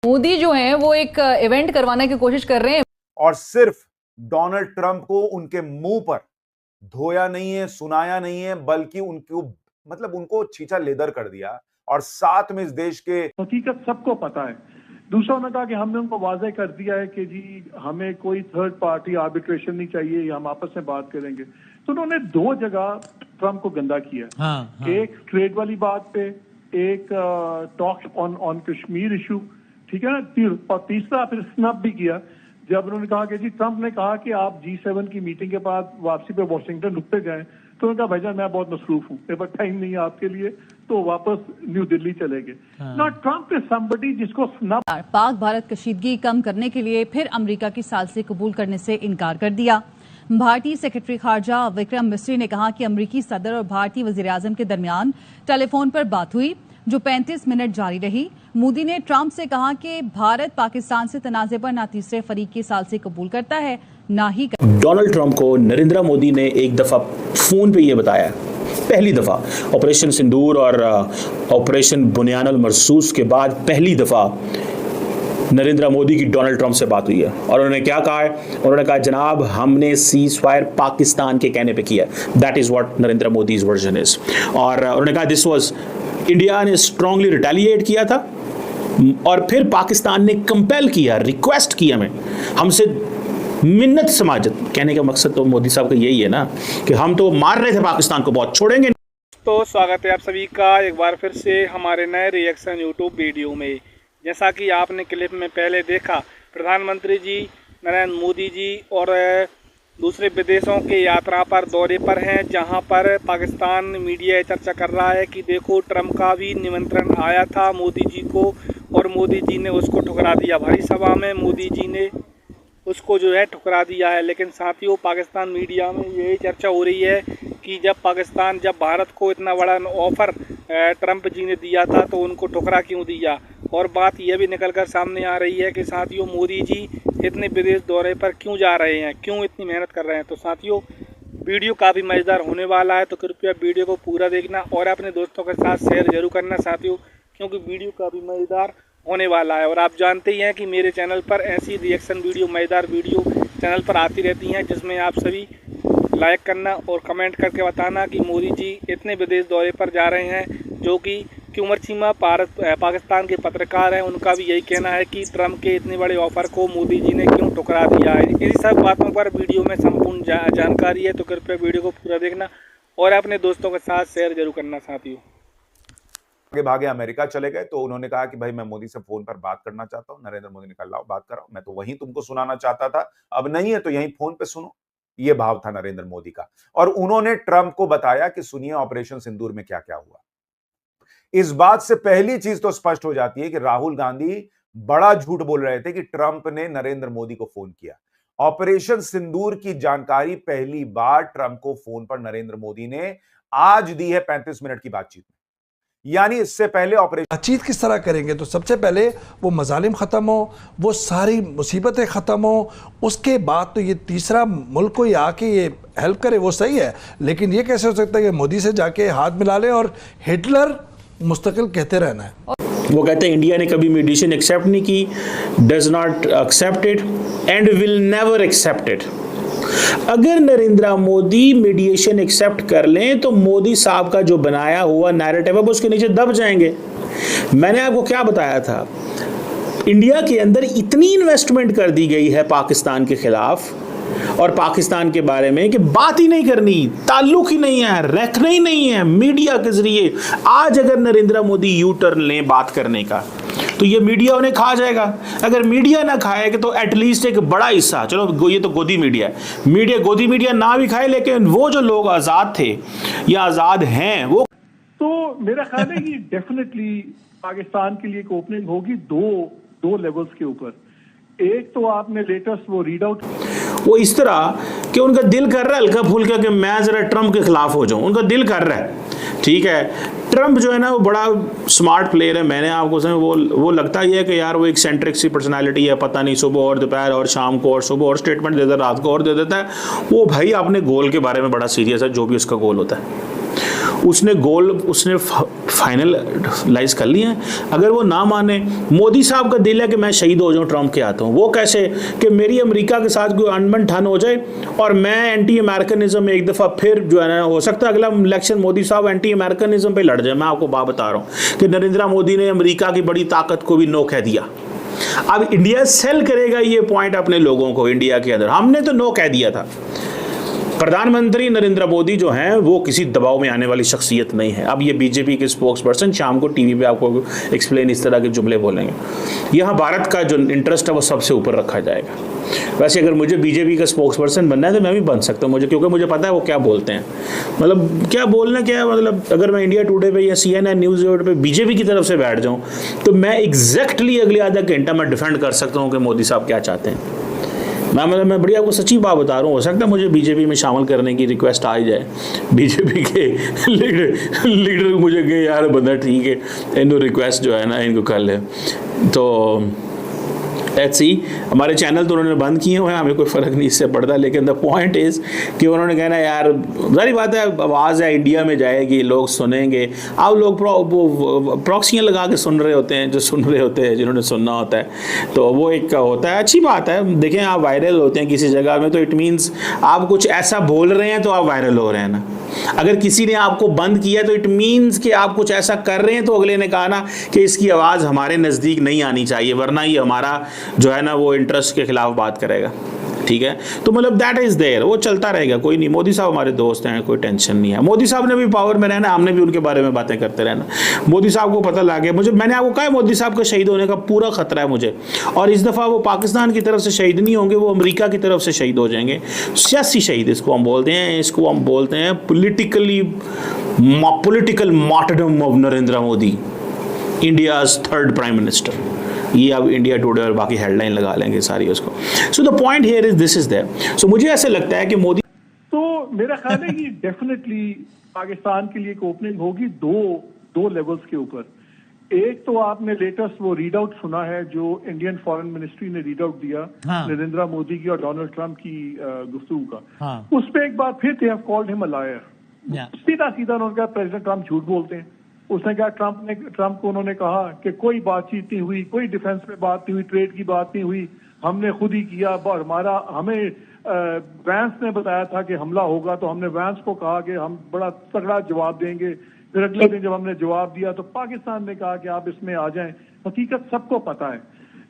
मोदी जो है वो एक इवेंट करवाने की कोशिश कर रहे हैं और सिर्फ डोनाल्ड ट्रंप को उनके मुंह पर धोया नहीं है, सुनाया नहीं है, बल्कि उनको मतलब उनको छीछा लेदर कर दिया। और साथ में इस देश के हकीकत सबको पता है। दूसरा उन्होंने कहा कि हमने उनको वाज़ेह कर दिया है कि जी हमें कोई थर्ड पार्टी आर्बिट्रेशन नहीं चाहिए, हम आपस में बात करेंगे। तो उन्होंने दो जगह ट्रंप को गंदा किया। हाँ। एक ट्रेड वाली बात पे, एक टॉक ऑन कश्मीर इशू, ठीक है ना, और तीसरा फिर स्नब भी किया जब उन्होंने कहा कि जी ट्रंप ने कहा कि आप G7 की मीटिंग के बाद वापसी पे वॉशिंगटन रुकते जाएं। तो उन्होंने कहा भाईजान मैं बहुत मसरूफ हूँ, मेरे पास टाइम नहीं है आपके लिए, तो वापस न्यू दिल्ली चले गए। ना ट्रंप इज समबडी जिसको स्नब। पाक भारत कशीदगी कम करने के लिए फिर अमेरिका की साजिश कबूल करने से इनकार कर दिया। भारतीय सेक्रेटरी खारजा विक्रम मिस्री ने कहा कि अमेरिकी सदर और भारतीय वजीर-ए-आजम के दरमियान टेलीफोन पर बात हुई जो 35 मिनट जारी रही। मोदी ने ट्रंप से कहा कि भारत पाकिस्तान से तनाज़े पर ना तीसरे फरीक की साजिश कबूल करता है ना ही डोनाल्ड ट्रंप को नरेंद्र मोदी ने एक दफा फोन पे ये बताया, पहली दफा ऑपरेशन सिंदूर और ऑपरेशन बुनियानुल मरसूस के बाद पहली दफा नरेंद्र मोदी की डोनाल्ड ट्रंप से बात हुई है। और उन्होंने क्या कहा है? उन्होंने कहा जनाब हमने सीज फायर पाकिस्तान के कहने पे किया। That is what Narendra Modi's version is. और उन्होंने कहा दिस वाज इंडिया ने स्ट्रांगली रिटेलिएट किया था और फिर पाकिस्तान ने कंपेल किया, रिक्वेस्ट किया हमें, हमसे मिन्नत समाजत। कहने का मकसद तो मोदी साहब का यही है ना कि हम तो मार रहे थे पाकिस्तान को, बहुत छोड़ेंगे। तो स्वागत है आप सभी का एक बार फिर से हमारे नए रिएक्शन यूट्यूब वीडियो में। जैसा कि आपने क्लिप में पहले देखा, प्रधानमंत्री जी नरेंद्र मोदी जी और दूसरे विदेशों के यात्रा पर दौरे पर हैं, जहां पर पाकिस्तान मीडिया चर्चा कर रहा है कि देखो ट्रंप का भी निमंत्रण आया था मोदी जी को और मोदी जी ने उसको ठुकरा दिया। भरी सभा में मोदी जी ने उसको जो है ठुकरा दिया है। लेकिन साथियों पाकिस्तान मीडिया में यही चर्चा हो रही है कि जब भारत को इतना बड़ा ऑफर ट्रंप जी ने दिया था तो उनको ठुकरा क्यों दिया। और बात यह भी निकल कर सामने आ रही है कि साथियों मोदी जी इतने विदेश दौरे पर क्यों जा रहे हैं, क्यों इतनी मेहनत कर रहे हैं। तो साथियों वीडियो काफ़ी मज़ेदार होने वाला है, तो कृपया वीडियो को पूरा देखना और अपने दोस्तों के साथ शेयर जरूर करना साथियों, क्योंकि वीडियो काफ़ी मज़ेदार होने वाला है। और आप जानते ही हैं कि मेरे चैनल पर ऐसी रिएक्शन वीडियो, मज़ेदार वीडियो चैनल पर आती रहती हैं, जिसमें आप सभी लाइक करना और कमेंट करके बताना कि मोदी जी इतने विदेश दौरे पर जा रहे हैं, जो कि उमर चीमा पाकिस्तान के पत्रकार हैं, उनका भी यही कहना है कि ट्रंप के इतने बड़े ऑफर को मोदी जी ने क्यों ठुकरा दिया है। इसी सब बातों पर वीडियो में संपूर्ण जानकारी है, तो कृपया वीडियो को पूरा देखना और अपने दोस्तों के साथ शेयर जरूर करना साथियों। आगे भागे अमेरिका चले गए तो उन्होंने कहा कि भाई मैं मोदी से फोन पर बात करना चाहता हूं। नरेंद्र मोदी ने कहा लाओ बात कराओ, मैं तो वहीं तुमको सुनाना चाहता था, अब नहीं है तो यहीं फोन पे सुनो। ये भाव था नरेंद्र मोदी का। और उन्होंने ट्रंप को बताया कि सुनिए ऑपरेशन सिंदूर में क्या क्या हुआ। इस बात से पहली चीज तो स्पष्ट हो जाती है कि राहुल गांधी बड़ा झूठ बोल रहे थे कि ट्रंप ने नरेंद्र मोदी को फोन किया। ऑपरेशन सिंदूर की जानकारी पहली बार ट्रंप को फोन पर नरेंद्र मोदी ने आज दी है 35 मिनट की बातचीत में। यानी इससे पहले ऑपरेशन बातचीत किस तरह करेंगे, तो सबसे पहले वो मजालिम खत्म हो, वो सारी मुसीबतें खत्म हो, उसके बाद तो ये तीसरा मुल्क को आके ये हेल्प करे वो सही है। लेकिन ये कैसे हो सकता है कि मोदी से जाके हाथ मिला ले और हिटलर मुस्तकिल कहते रहना है। वो कहते हैं इंडिया ने कभी मीडिएशन एक्सेप्ट नहीं की, does not accept it and will never accept it. अगर नरेंद्र मोदी मीडिएशन एक्सेप्ट कर लें तो मोदी साहब का जो बनाया हुआ नैरेटिव है वो उसके नीचे दब जाएंगे। मैंने आपको क्या बताया था, इंडिया के अंदर इतनी इन्वेस्टमेंट कर दी गई है पाकिस्तान के खिलाफ और पाकिस्तान के बारे में कि बात ही नहीं करनी, ताल्लुक ही नहीं है, रखना ही नहीं है मीडिया के जरिए। आज अगर नरेंद्र मोदी यू टर्न लें बात करने का तो ये मीडिया उन्हें खा जाएगा। अगर मीडिया ना खाएगा तो एटलीस्ट एक बड़ा हिस्सा, चलो ये तो गोदी मीडिया है, गोदी मीडिया ना भी खाए, लेकिन वो जो लोग आज़ाद थे या आज़ाद हैं वो। तो मेरा ख्याल है कि डेफिनेटली पाकिस्तान के लिए एक ओपनिंग होगी दो लेवल्स के ऊपर। एक तो आपने लेटेस्ट वो रीड आउट, वो इस तरह कि उनका दिल कर रहा है हल्का फुल्का कि मैं जरा ट्रंप के खिलाफ हो जाऊं, उनका दिल कर रहा है। ठीक है, ट्रंप जो है ना वो बड़ा स्मार्ट प्लेयर है। मैंने आपको समय वो लगता ही है कि यार वो एक सेंट्रिक सी पर्सनालिटी है, पता नहीं सुबह और दोपहर और शाम को और सुबह और स्टेटमेंट देता है, रात को और दे देता है। वो भाई अपने गोल के बारे में बड़ा सीरियस है, जो भी उसका गोल होता है उसने गोल उसने फाइनलाइज कर लिया है। अगर वो ना माने, मोदी साहब का दिल है कि मैं शहीद हो जाऊं ट्रंप के हाथों, वो कैसे कि मेरी अमेरिका के साथ कोई अनबन ठन हो जाए और मैं एंटी अमेरिकनिज्म में एक दफ़ा फिर जो है ना, हो सकता है अगला इलेक्शन मोदी साहब एंटी अमेरिकनिज्म पे लड़ जाए। मैं आपको बात बता रहा हूँ कि नरेंद्र मोदी ने अमेरिका की बड़ी ताकत को भी नो कह दिया। अब इंडिया सेल करेगा ये पॉइंट अपने लोगों को इंडिया के अंदर, हमने तो नो कह दिया था। प्रधानमंत्री नरेंद्र मोदी जो हैं वो किसी दबाव में आने वाली शख्सियत नहीं है। अब ये बीजेपी के स्पोक्स पर्सन शाम को टीवी पे आपको एक्सप्लेन इस तरह के जुमले बोलेंगे। यहाँ भारत का जो इंटरेस्ट है वो सबसे ऊपर रखा जाएगा। वैसे अगर मुझे बीजेपी का स्पोक्स पर्सन बनना है तो मैं भी बन सकता हूँ, मुझे क्योंकि मुझे पता है वो क्या बोलते हैं, मतलब क्या बोलना क्या है। मतलब अगर मैं इंडिया टुडे पे या CNN न्यूज़ पे बीजेपी की तरफ से बैठ जाऊँ तो मैं एग्जैक्टली अगले आधा घंटा मैं डिफेंड कर सकता हूँ कि मोदी साहब क्या चाहते हैं। मैं बढ़िया आपको सच्ची बात बता रहा हूँ, हो सकता है मुझे बीजेपी में शामिल करने की रिक्वेस्ट आ ही जाए। बीजेपी के लीडर मुझे कहे यार बंदा ठीक है, इनको रिक्वेस्ट जो है ना इनको कर ले, तो लेट्स सी। हमारे चैनल तो उन्होंने बंद किए हुए हैं, हमें कोई फ़र्क नहीं इससे पड़ता, लेकिन द पॉइंट इज़ कि उन्होंने कहना यार जारी बात है आवाज़ है इंडिया में जाएगी, लोग सुनेंगे। अब लोग प्रॉक्सियाँ लगा के सुन रहे होते हैं, जो सुन रहे होते हैं जिन्होंने सुनना होता है, तो वो एक होता है, अच्छी बात है। देखें आप वायरल होते हैं किसी जगह में तो इट मीन्स आप कुछ ऐसा बोल रहे हैं तो आप वायरल हो रहे हैं ना। अगर किसी ने आपको बंद किया तो इट मीन्स कि आप कुछ ऐसा कर रहे हैं तो अगले ने कहा ना कि इसकी आवाज़ हमारे नज़दीक नहीं आनी चाहिए, वरना ये हमारा जो है ना वो इंटरेस्ट के खिलाफ बात करेगा। ठीक है, तो मतलब दैट इज देयर, वो चलता रहेगा, कोई नहीं। मोदी साहब हमारे दोस्त हैं, कोई टेंशन नहीं है। मोदी साहब ने भी पावर में रहना, हमने भी उनके बारे में बातें करते रहना। मोदी साहब को पता लग गया, मैंने आपको कहा मोदी साहब का शहीद होने का पूरा खतरा है मुझे, और इस दफ़ा वो पाकिस्तान की तरफ से शहीद नहीं होंगे, वो अमेरिका की तरफ से शहीद हो जाएंगे। सियासी शहीद इसको हम बोलते हैं, इसको हम बोलते हैं political martyrdom of Narendra Modi, India's third prime minister. ये अब इंडिया टुडे और बाकी हेडलाइन लगा लेंगे सारी उसको। So the point here is this is there. So मुझे ऐसा लगता है कि मोदी, तो मेरा ख्याल है कि डेफिनेटली पाकिस्तान के लिए एक ओपनिंग होगी दो लेवल्स के ऊपर। एक तो आपने लेटेस्ट वो रीड आउट सुना है जो इंडियन फॉरेन मिनिस्ट्री ने रीड आउट दिया नरेंद्र मोदी की और डोनाल्ड ट्रंप की गुफ्तगू का। उस पर एक बार फिर they have called him a liar. सीधा उन्होंने कहा प्रेसिडेंट ट्रंप झूठ बोलते हैं। उसने कहा ट्रंप को उन्होंने कहा कि कोई बातचीत नहीं हुई, कोई डिफेंस में बात नहीं हुई, ट्रेड की बात नहीं हुई, हमने खुद ही किया। और हमें वैंस ने बताया था कि हमला होगा, तो हमने वैंस को कहा कि हम बड़ा तगड़ा जवाब देंगे। फिर अगले दिन जब हमने जवाब दिया तो पाकिस्तान ने कहा कि आप इसमें आ जाएं। हकीकत सबको पता है।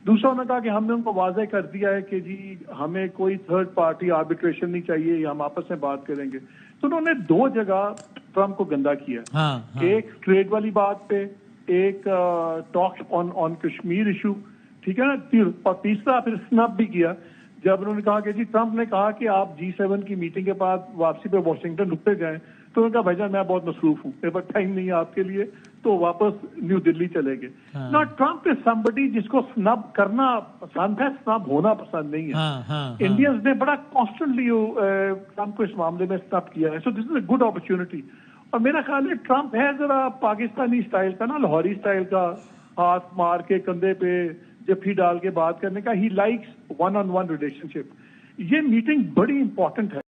दूसरा उन्होंने कहा कि हमने उनको वाज़ेह कर दिया है कि जी हमें कोई थर्ड पार्टी आर्बिट्रेशन नहीं चाहिए, हम आपस में बात करेंगे। तो उन्होंने दो जगह ट्रंप को गंदा किया। एक ट्रेड वाली बात पे, एक टॉक ऑन कश्मीर इशू, ठीक है ना, और तीसरा फिर स्नब भी किया जब उन्होंने कहा कि जी ट्रंप ने कहा कि आप G7 की मीटिंग के बाद वापसी पे वॉशिंगटन रुकते जाएं। तो उन्होंने कहा भाईजान मैं बहुत मसरूफ हूँ, मेरे पास टाइम नहीं है आपके लिए, तो वापस न्यू दिल्ली चले गए। ना ट्रंप इज समबडी जिसको स्नब करना पसंद है, स्नब होना पसंद नहीं है। इंडियंस ने बड़ा कॉन्स्टेंटली ट्रंप को इस मामले में स्नब किया है। So this is a good opportunity. और मेरा ख्याल है ट्रंप है जरा पाकिस्तानी स्टाइल का ना, लाहौरी स्टाइल का, हाथ मार के कंधे पे जफ्फी डाल के बात करने का। He likes one on one relationship. ये मीटिंग बड़ी इंपॉर्टेंट है।